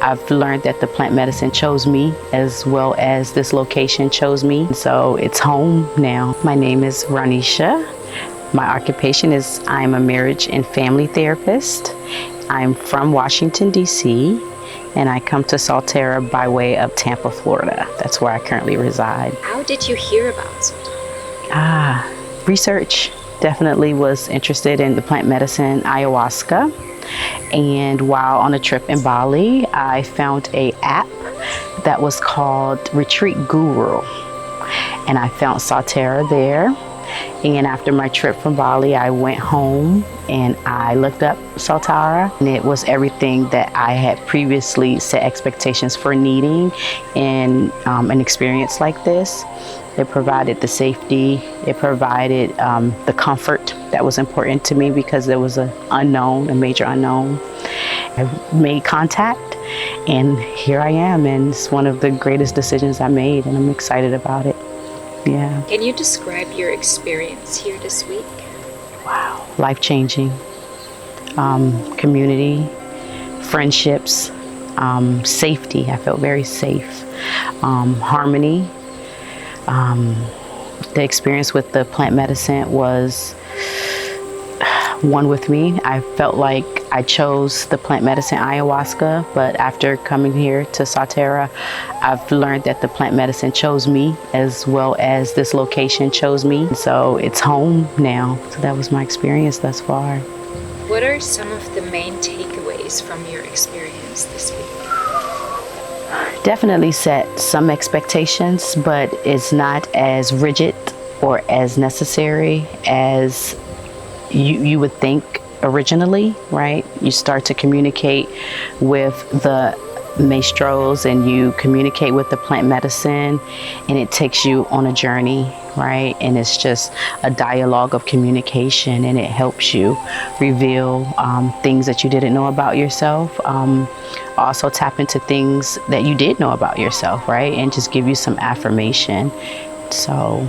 I've learned that the plant medicine chose me as well as this location chose me. So it's home now. My name is Ronnisha. My occupation is I'm a marriage and family therapist. I'm from Washington, D.C., and I come to Soltara by way of Tampa, Florida. That's where I currently reside. How did you hear about Soltara? Research. Definitely was interested in the plant medicine ayahuasca. And while on a trip in Bali, I found an app that was called Retreat Guru. And I found Soltara there. And after my trip from Bali, I went home and I looked up Soltara, and it was everything that I had previously set expectations for needing in an experience like this. It provided the safety, it provided the comfort that was important to me because there was a major unknown. I made contact, and here I am, and it's one of the greatest decisions I made, and I'm excited about it. Yeah. Can you describe your experience here this week? Wow, life-changing. Community, friendships, safety. I felt very safe. Harmony. The experience with the plant medicine was one with me. I felt like I chose the plant medicine ayahuasca, but after coming here to Soltara, I've learned that the plant medicine chose me as well as this location chose me. So it's home now. So that was my experience thus far. What are some of the main takeaways from your experience this week? Definitely set some expectations, but it's not as rigid or as necessary as you would think originally, right? You start to communicate with the Maestros and you communicate with the plant medicine, and it takes you on a journey, right? And it's just a dialogue of communication, and it helps you reveal things that you didn't know about yourself. Also tap into things that you did know about yourself, right? And just give you some affirmation. So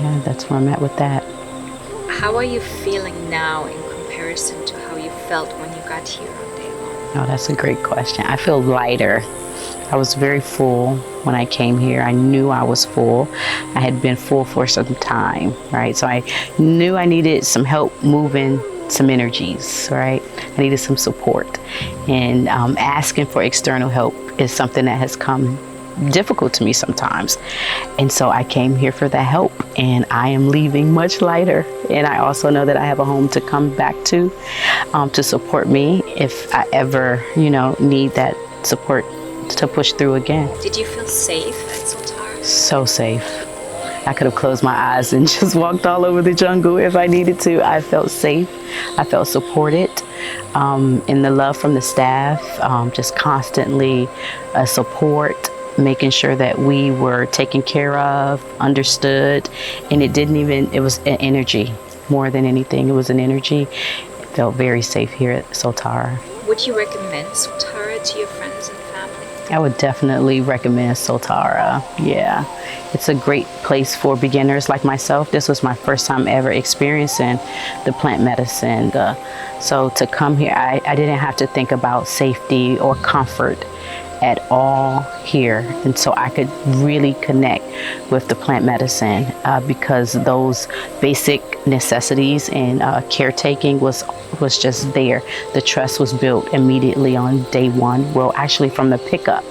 yeah, that's where I'm at with that. How are you feeling now in comparison to how you felt when you got here on day one? Oh, that's a great question. I feel lighter. I was very full when I came here. I knew I was full. I had been full for some time, right? So I knew I needed some help moving some energies, right? I needed some support. And asking for external help is something that has come difficult to me sometimes. And so I came here for that help, and I am leaving much lighter. And I also know that I have a home to come back to support me if I ever, need that support to push through again. Did you feel safe at Soltara? So safe. I could have closed my eyes and just walked all over the jungle if I needed to. I felt safe. I felt supported. And the love from the staff, just constantly support, making sure that we were taken care of, understood. And it was an energy more than anything. It was an energy. It felt very safe here at Soltara. Would you recommend Soltara to your friends and family? I would definitely recommend Soltara. Yeah, it's a great place for beginners like myself. This was my first time ever experiencing the plant medicine. So to come here, I didn't have to think about safety or comfort at all here. And so I could really connect with the plant medicine because those basic necessities and caretaking was just there. The trust was built immediately on day one. Well, actually from the pickup,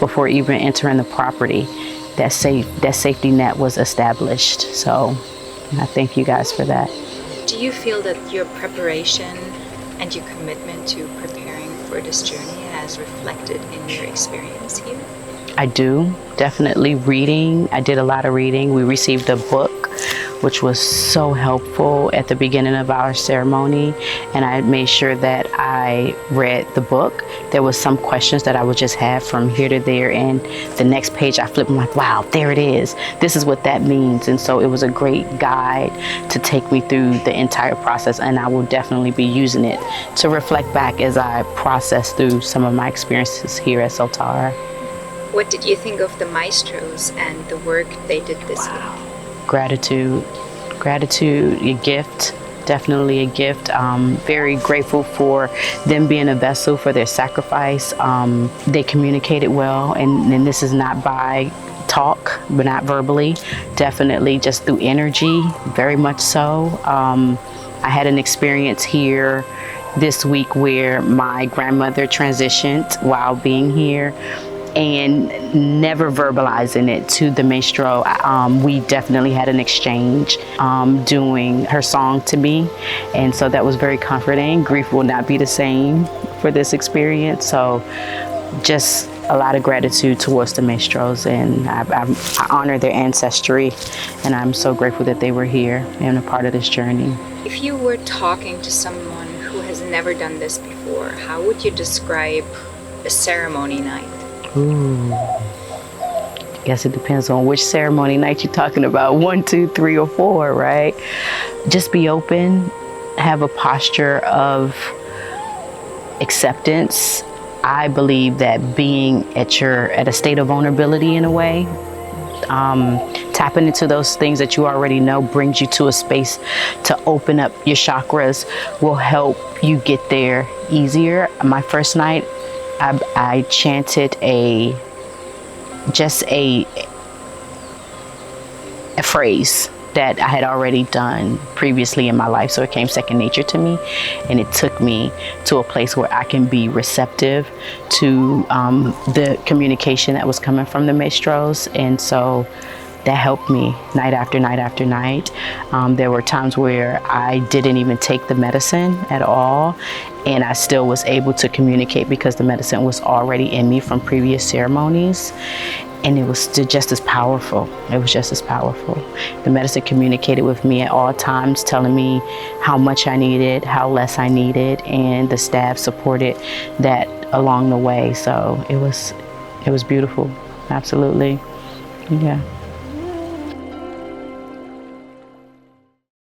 before even entering the property, that safety net was established. So I thank you guys for that. Do you feel that your preparation and your commitment to preparing for this journey has reflected in your experience here? I do, definitely. Reading, I did a lot of reading. We received a book, which was so helpful at the beginning of our ceremony, and I made sure that I read the book. There was some questions that I would just have from here to there, and the next page I flipped, I'm like, wow, there it is. This is what that means. And so it was a great guide to take me through the entire process, and I will definitely be using it to reflect back as I process through some of my experiences here at Soltara. What did you think of the Maestros and the work they did this week? Gratitude, a gift definitely a gift. Very grateful for them being a vessel for their sacrifice. They communicated well, and this is not by talk, but not verbally, definitely just through energy, very much so. I had an experience here this week where my grandmother transitioned while being here, and never verbalizing it to the maestro. We definitely had an exchange doing her song to me, and so that was very comforting. Grief will not be the same for this experience, so just a lot of gratitude towards the maestros, and I honor their ancestry, and I'm so grateful that they were here and a part of this journey. If you were talking to someone who has never done this before, how would you describe a ceremony night? Ooh. I guess it depends on which ceremony night you're talking about. 1, 2, 3, or 4, right? Just be open, have a posture of acceptance. I believe that being at a state of vulnerability in a way, tapping into those things that you already know brings you to a space to open up your chakras will help you get there easier. My first night, I chanted a phrase that I had already done previously in my life, so it came second nature to me, and it took me to a place where I can be receptive to the communication that was coming from the maestros, and so that helped me night after night after night. There were times where I didn't even take the medicine at all, and I still was able to communicate because the medicine was already in me from previous ceremonies, and it was just as powerful. It was just as powerful. The medicine communicated with me at all times, telling me how much I needed, how less I needed, and the staff supported that along the way. So it was beautiful, absolutely, yeah.